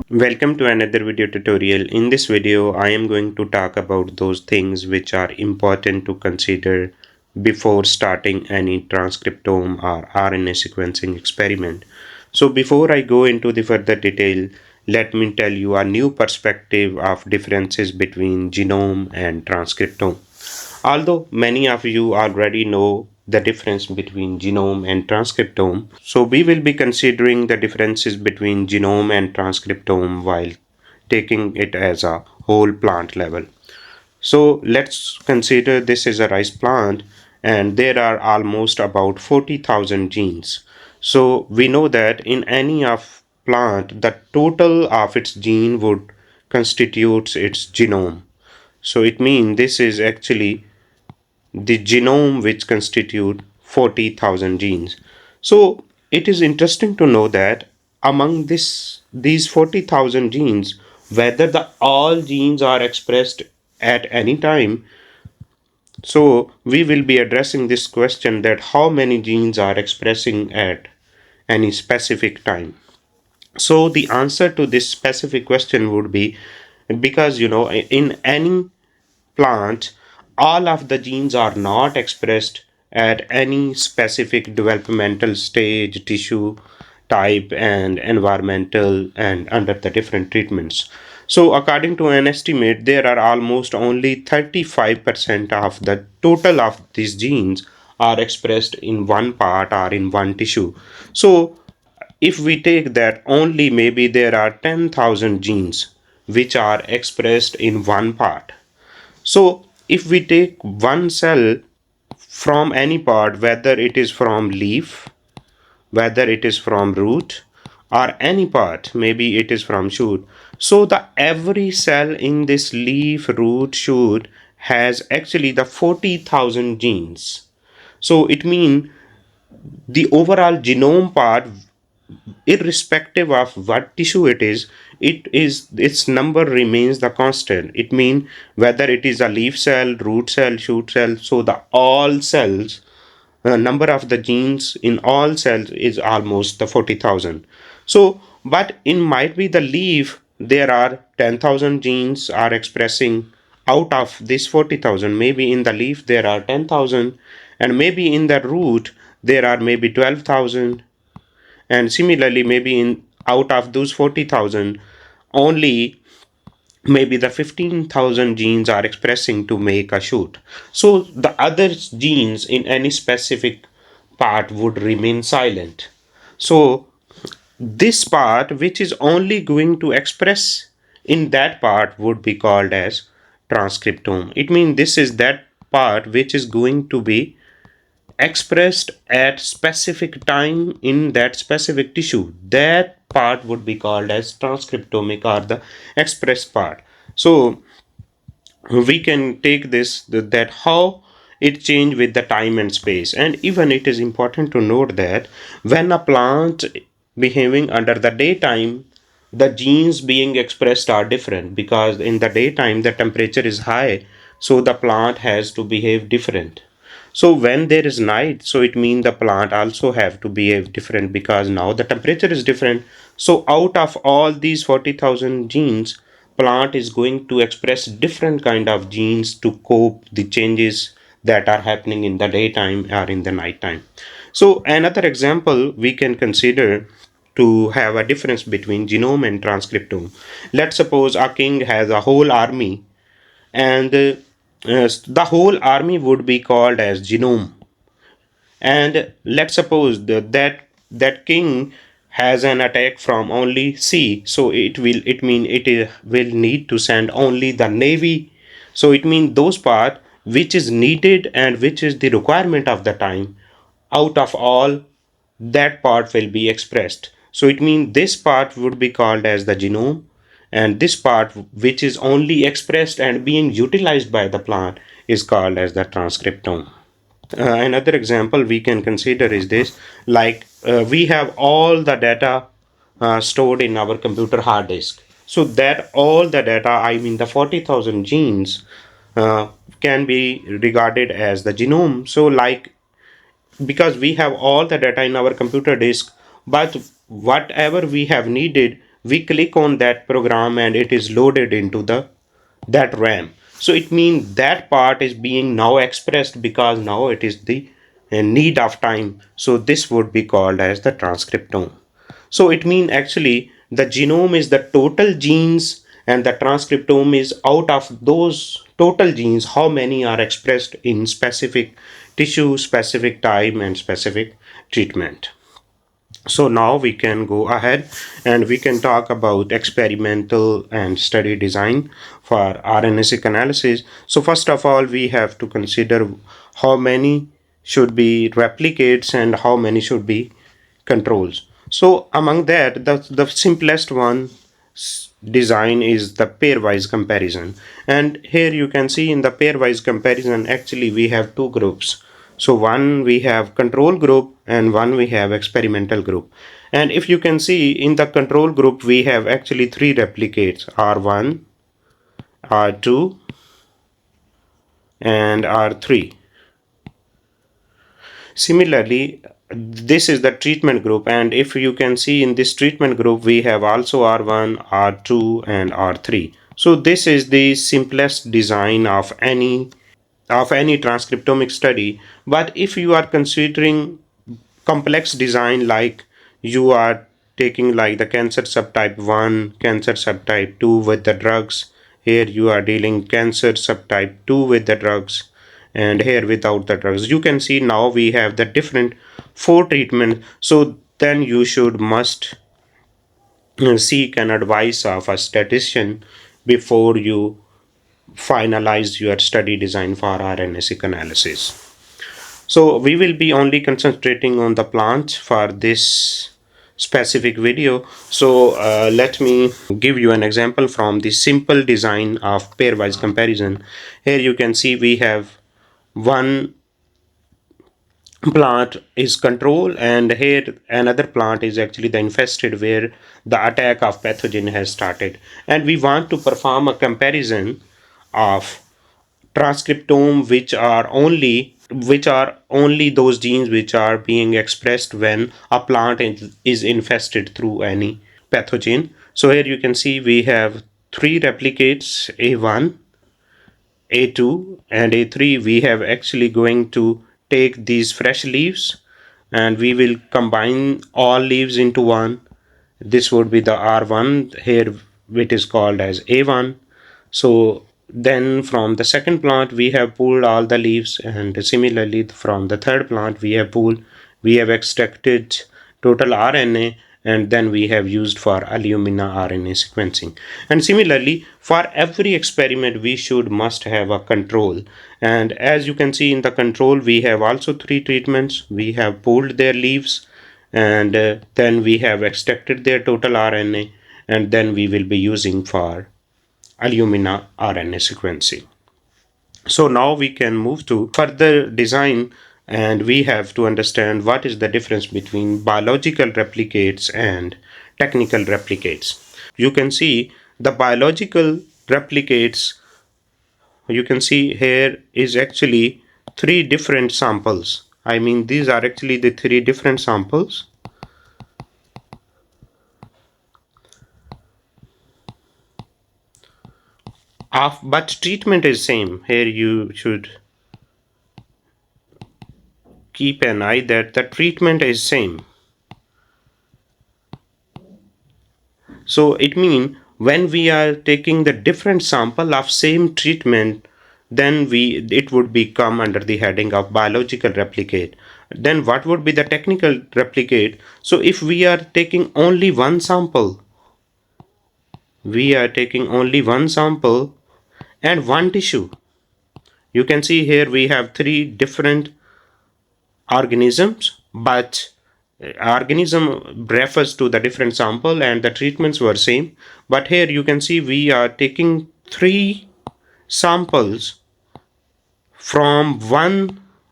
Welcome to another video tutorial. In this video, I am going to talk about those things which are important to consider before starting any transcriptome or RNA sequencing experiment. So before I go into the further detail, let me tell you a new perspective of differences between genome and transcriptome. Although many of you already know the difference between genome and transcriptome, so we will be considering the differences between genome and transcriptome while taking it as a whole plant level. So let's consider this is a rice plant and there are almost about 40,000 genes. So we know that in any of plant the total of its gene would constitutes its genome. So it means this is actually the genome which constitute 40,000 genes. So it is interesting to know that among these 40,000 genes, whether the all genes are expressed at any time. So we will be addressing this question that how many genes are expressing at any specific time. So the answer to this specific question would be because in any plant, all of the genes are not expressed at any specific developmental stage, tissue type, and environmental, and under the different treatments. So, according to an estimate, there are almost only 35% of the total of these genes are expressed in one part or in one tissue. So, if we take that only maybe there are 10,000 genes which are expressed in one part. So, if we take one cell from any part, whether it is from leaf, whether it is from root, or any part, maybe it is from shoot. So, the every cell in this leaf, root, shoot has actually the 40,000 genes. So, it means the overall genome part, irrespective of what tissue its number remains the constant. It means whether it is a leaf cell, root cell, shoot cell, so the all cells number of the genes in all cells is almost the 40,000. So but in might be the leaf there are 10,000 genes are expressing out of this 40,000. Maybe in the leaf there are 10,000, and maybe in the root there are maybe 12,000, and similarly maybe in out of those 40,000 only maybe the 15,000 genes are expressing to make a shoot. So the other genes in any specific part would remain silent. So this part which is only going to express in that part would be called as transcriptome. It means this is that part which is going to be expressed at specific time in that specific tissue. That part would be called as transcriptomic or the express part. So we can take this that how it change with the time and space. And even it is important to note that when a plant behaving under the daytime, the genes being expressed are different, because in the daytime the temperature is high, so the plant has to behave different. So when there is night, so it means the plant also have to behave different, because now the temperature is different. So out of all these 40,000 genes, plant is going to express different kind of genes to cope the changes that are happening in the daytime or in the nighttime. So another example we can consider to have a difference between genome and transcriptome. Let's suppose a king has a whole army, and the whole army would be called as genome. And let's suppose that king has an attack from only sea, so it will need to send only the navy. So it means those part which is needed and which is the requirement of the time, out of all, that part will be expressed. So it means this part would be called as the genome, and this part which is only expressed and being utilized by the plant is called as the transcriptome. Another example we can consider is this, like we have all the data stored in our computer hard disk. So that all the data, I mean the 40,000 genes, uh, can be regarded as the genome. So like, because we have all the data in our computer disk, but whatever we have needed, we click on that program and it is loaded into that RAM. So it means that part is being now expressed because now it is the need of time. So this would be called as the transcriptome. So it means actually the genome is the total genes and the transcriptome is out of those total genes how many are expressed in specific tissue, specific time and specific treatment. So now we can go ahead and we can talk about experimental and study design for RNA-seq analysis. So first of all, we have to consider how many should be replicates and how many should be controls. So among that, the simplest one design is the pairwise comparison. And here you can see in the pairwise comparison, actually we have two groups. So one we have control group and one we have experimental group. And if you can see in the control group, we have actually three replicates, R1, R2, and R3. Similarly, this is the treatment group, and if you can see in this treatment group, we have also R1, R2, and R3. So this is the simplest design of any transcriptomic study. But if you are considering complex design, like you are taking like the cancer subtype 1, cancer subtype 2 with the drugs, here you are dealing cancer subtype 2 with the drugs, and here without the drugs, you can see now we have the different 4 treatments. So then you must seek an advice of a statistician before you finalize your study design for RNA-seq analysis. So we will be only concentrating on the plants for this specific video. So let me give you an example from the simple design of pairwise comparison. Here you can see we have one plant is control and here another plant is actually the infested where the attack of pathogen has started, and we want to perform a comparison of transcriptome which are only those genes which are being expressed when a plant is infested through any pathogen. So here you can see we have three replicates, A1, A2 and A3. We have actually going to take these fresh leaves and we will combine all leaves into one. This would be the R1 here, which is called as A1. So then from the second plant we have pulled all the leaves, and similarly from the third plant we have extracted total RNA, and then we have used for Illumina RNA sequencing. And similarly for every experiment we must have a control, and as you can see in the control we have also three treatments. We have pulled their leaves and then we have extracted their total RNA, and then we will be using for Illumina RNA sequencing. So now we can move to further design, and we have to understand what is the difference between biological replicates and technical replicates. You can see the biological replicates, you can see here is actually three different samples. I mean, these are actually the three different samples. But treatment is same. Here you should keep an eye that the treatment is same. So it means when we are taking the different sample of same treatment, then it would become under the heading of biological replicate. Then what would be the technical replicate? So if we are taking only one sample, and one tissue. You can see here we have three different organisms, but organism refers to the different sample and the treatments were same. But here you can see we are taking three samples from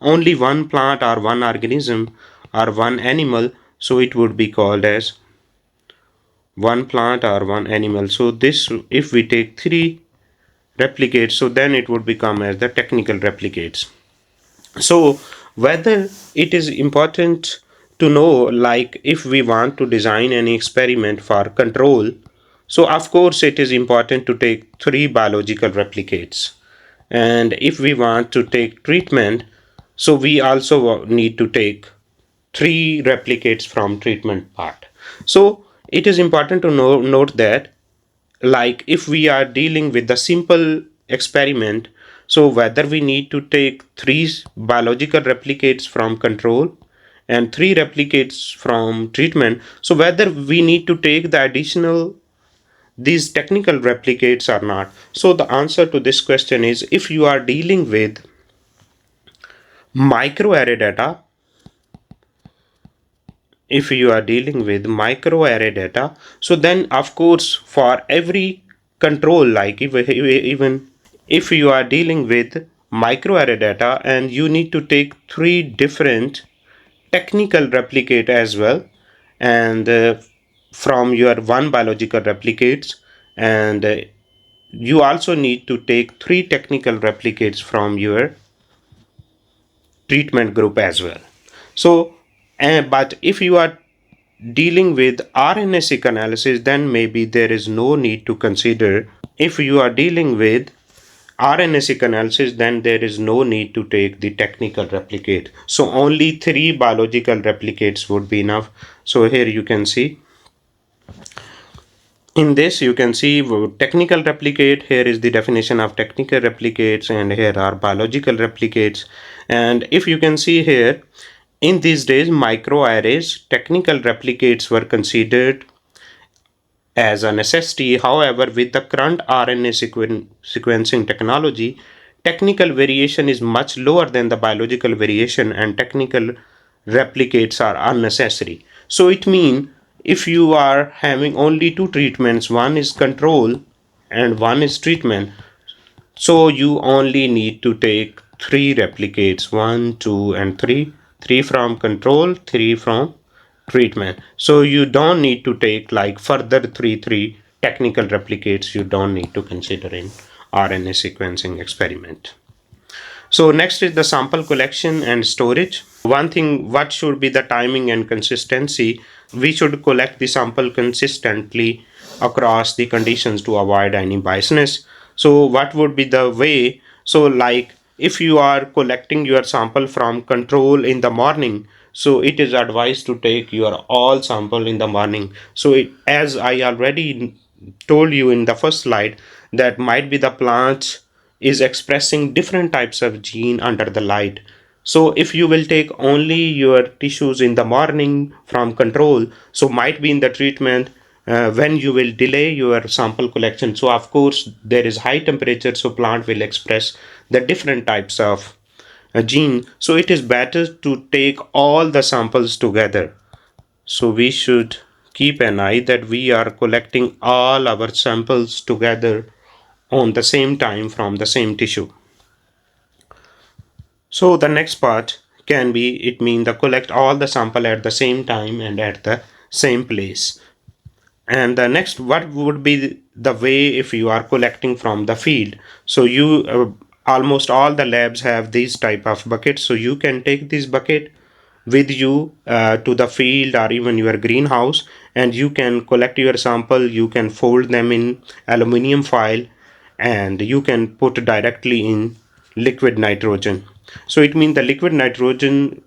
only one plant or one organism or one animal. So it would be called as one plant or one animal. So this, if we take three replicates, so then it would become as the technical replicates. So whether it is important to know, like if we want to design any experiment for control, so of course it is important to take 3 biological replicates. And if we want to take treatment, so we also need to take 3 replicates from treatment part. So it is important to note that, like if we are dealing with the simple experiment, so whether we need to take 3 biological replicates from control and 3 replicates from treatment, so whether we need to take the additional these technical replicates or not. So the answer to this question is, if you are dealing with microarray data, if you are dealing with microarray data, so then of course for every control, like even if you are dealing with microarray data and you need to take 3 different technical replicate as well, and from your 1 biological replicates, and you also need to take 3 technical replicates from your treatment group as well. So but if you are dealing with RNA-seq analysis, then maybe there is no need to consider. If you are dealing with RNA-seq analysis, then there is no need to take the technical replicate. So only 3 biological replicates would be enough. So here you can see, in this you can see technical replicate. Here is the definition of technical replicates, and here are biological replicates. And if you can see here, in these days microarrays, technical replicates were considered as a necessity. However, with the current RNA sequencing technology, technical variation is much lower than the biological variation, and technical replicates are unnecessary. So it means if you are having only 2 treatments, one is control and one is treatment, so you only need to take 3 replicates, 1, 2, and 3. 3 from control, 3 from treatment. So you don't need to take like further 3 technical replicates. You don't need to consider in RNA sequencing experiment. So next is the sample collection and storage. One thing, what should be the timing and consistency? We should collect the sample consistently across the conditions to avoid any biasness. So what would be the way? So like if you are collecting your sample from control in the morning, so it is advised to take your all sample in the morning. So as I already told you in the first slide, that might be the plants is expressing different types of gene under the light. So if you will take only your tissues in the morning from control, so might be in the treatment when you will delay your sample collection. So of course there is high temperature, so plant will express the different types of gene. So it is better to take all the samples together. So we should keep an eye that we are collecting all our samples together on the same time from the same tissue. So the next part can be, it means the collect all the sample at the same time and at the same place. And the next, what would be the way if you are collecting from the field? So you almost all the labs have these type of buckets. So you can take this bucket with you to the field or even your greenhouse, and you can collect your sample. You can fold them in aluminum foil, and you can put directly in liquid nitrogen. So it means the liquid nitrogen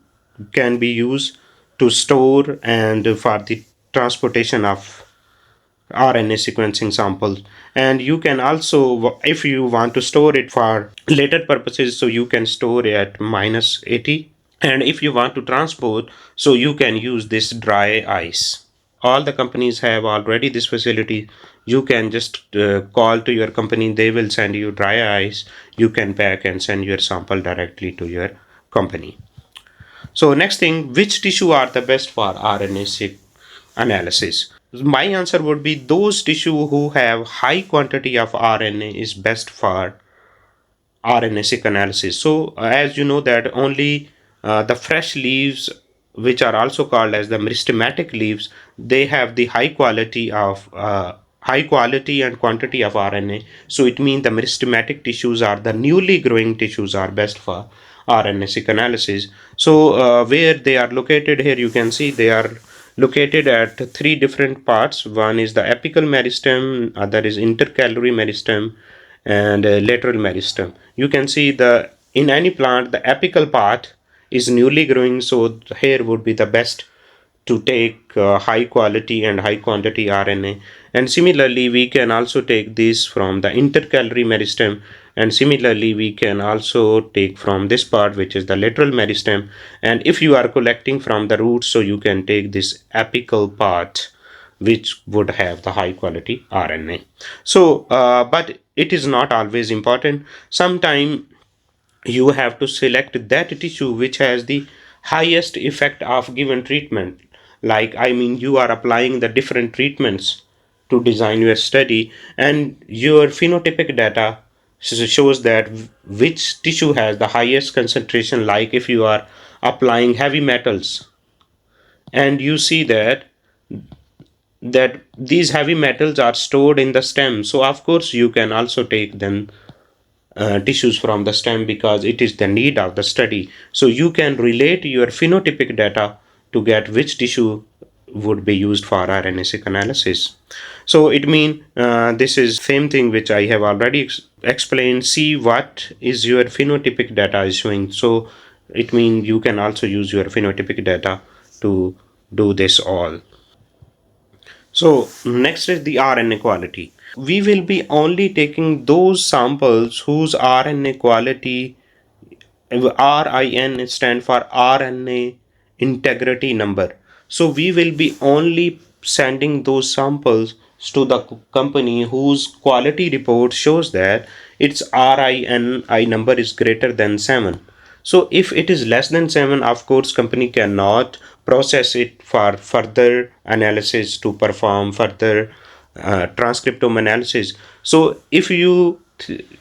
can be used to store and for the transportation of RNA sequencing samples. And you can also, if you want to store it for later purposes, so you can store it at -80. And if you want to transport, so you can use this dry ice. All the companies have already this facility. You can just call to your company, they will send you dry ice. You can pack and send your sample directly to your company. So next thing, which tissue are the best for RNA-seq analysis? My answer would be those tissue who have high quantity of RNA is best for RNA-seq analysis. So as you know that only the fresh leaves, which are also called as the meristematic leaves, they have the high quality and quantity of RNA. So it means the meristematic tissues are the newly growing tissues are best for RNA-seq analysis. So where they are located here, you can see they are located at three different parts. One is the apical meristem, other is intercalary meristem, and lateral meristem. You can see in any plant the apical part is newly growing, so here would be the best to take high quality and high quantity RNA. And similarly, we can also take this from the intercalary meristem, and similarly we can also take from this part, which is the lateral meristem. And if you are collecting from the roots, so you can take this apical part, which would have the high quality RNA. So but it is not always important. Sometimes you have to select that tissue which has the highest effect of given treatment. Like, I mean, you are applying the different treatments to design your study, and your phenotypic data shows that which tissue has the highest concentration. Like if you are applying heavy metals and you see that these heavy metals are stored in the stem, so of course you can also take them tissues from the stem, because it is the need of the study. So you can relate your phenotypic data to get which tissue would be used for RNA-seq analysis. So it means this is same thing which I have already explained. See what is your phenotypic data is showing. So it means you can also use your phenotypic data to do this all. So next is the RNA quality. We will be only taking those samples whose RNA quality, RIN stand for RNA integrity number. So we will be only sending those samples to the company whose quality report shows that its RINI number is greater than 7. So if it is less than 7, of course company cannot process it for further analysis to perform further transcriptome analysis. So if you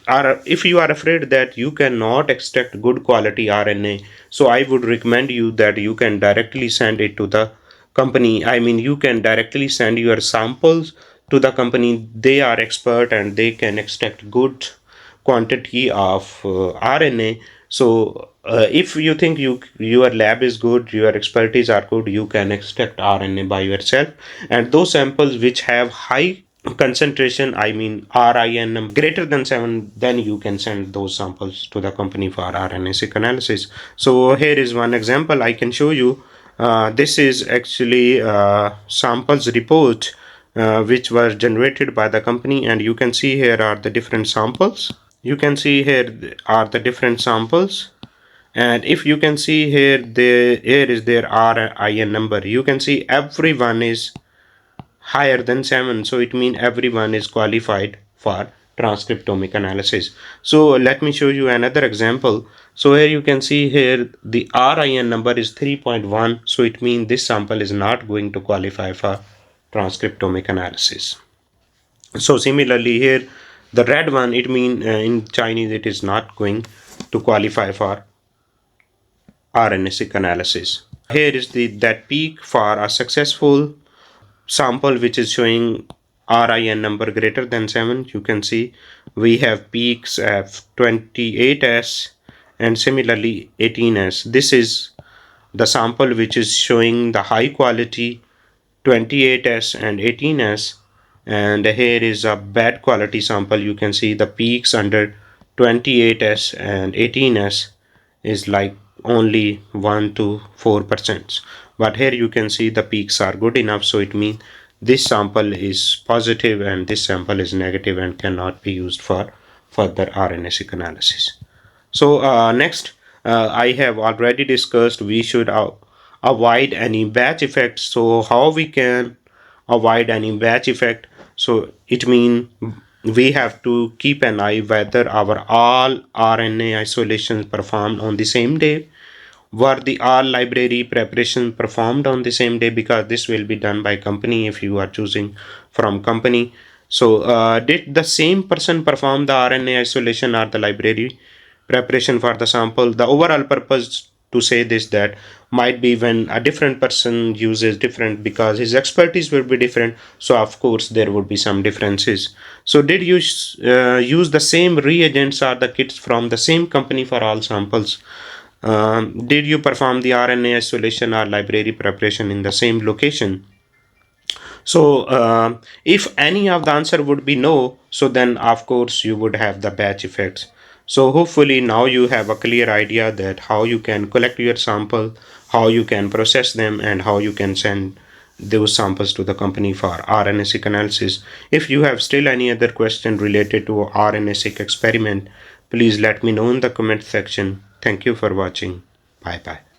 are afraid that you cannot extract good quality RNA, so I would recommend you that you can directly send it to the company. I mean, you can directly send your samples to the company. They are expert and they can extract good quantity of RNA. So if you think your lab is good, your expertise are good, you can extract RNA by yourself. And those samples which have high concentration, I mean RIN greater than 7, then you can send those samples to the company for RNA-seq analysis. So here is one example I can show you. This is actually samples report which was generated by the company, and you can see here are the different samples. You can see here are the different samples, and if you can see here, here is their RIN number. You can see everyone is higher than 7, so it means everyone is qualified for transcriptomic analysis. So let me show you another example. So here you can see here the RIN number is 3.1, so it means this sample is not going to qualify for transcriptomic analysis. So similarly here the red one, it means in Chinese it is not going to qualify for RNA-seq analysis. Here is that peak for a successful sample which is showing RIN number greater than 7. You can see we have peaks of 28S and similarly 18S. This is the sample which is showing the high quality 28S and 18S, and here is a bad quality sample. You can see the peaks under 28S and 18S is like only 1 to 4%, but here you can see the peaks are good enough, so it means this sample is positive and this sample is negative and cannot be used for further RNA-seq analysis. So next, I have already discussed we should avoid any batch effect. So how we can avoid any batch effect? So it means we have to keep an eye whether our all RNA isolations performed on the same day. Were the all library preparation performed on the same day, because this will be done by company if you are choosing from company. So did the same person perform the RNA isolation or the library preparation for the sample? The overall purpose to say this that might be when a different person uses different, because his expertise will be different, so of course there would be some differences. So did you use the same reagents or the kits from the same company for all samples? Did you perform the RNA isolation or library preparation in the same location? So if any of the answer would be no, so then of course you would have the batch effects. So hopefully now you have a clear idea that how you can collect your sample, how you can process them, and how you can send those samples to the company for RNA-seq analysis. If you have still any other question related to RNA-seq experiment, please let me know in the comment section. Thank you for watching. Bye bye.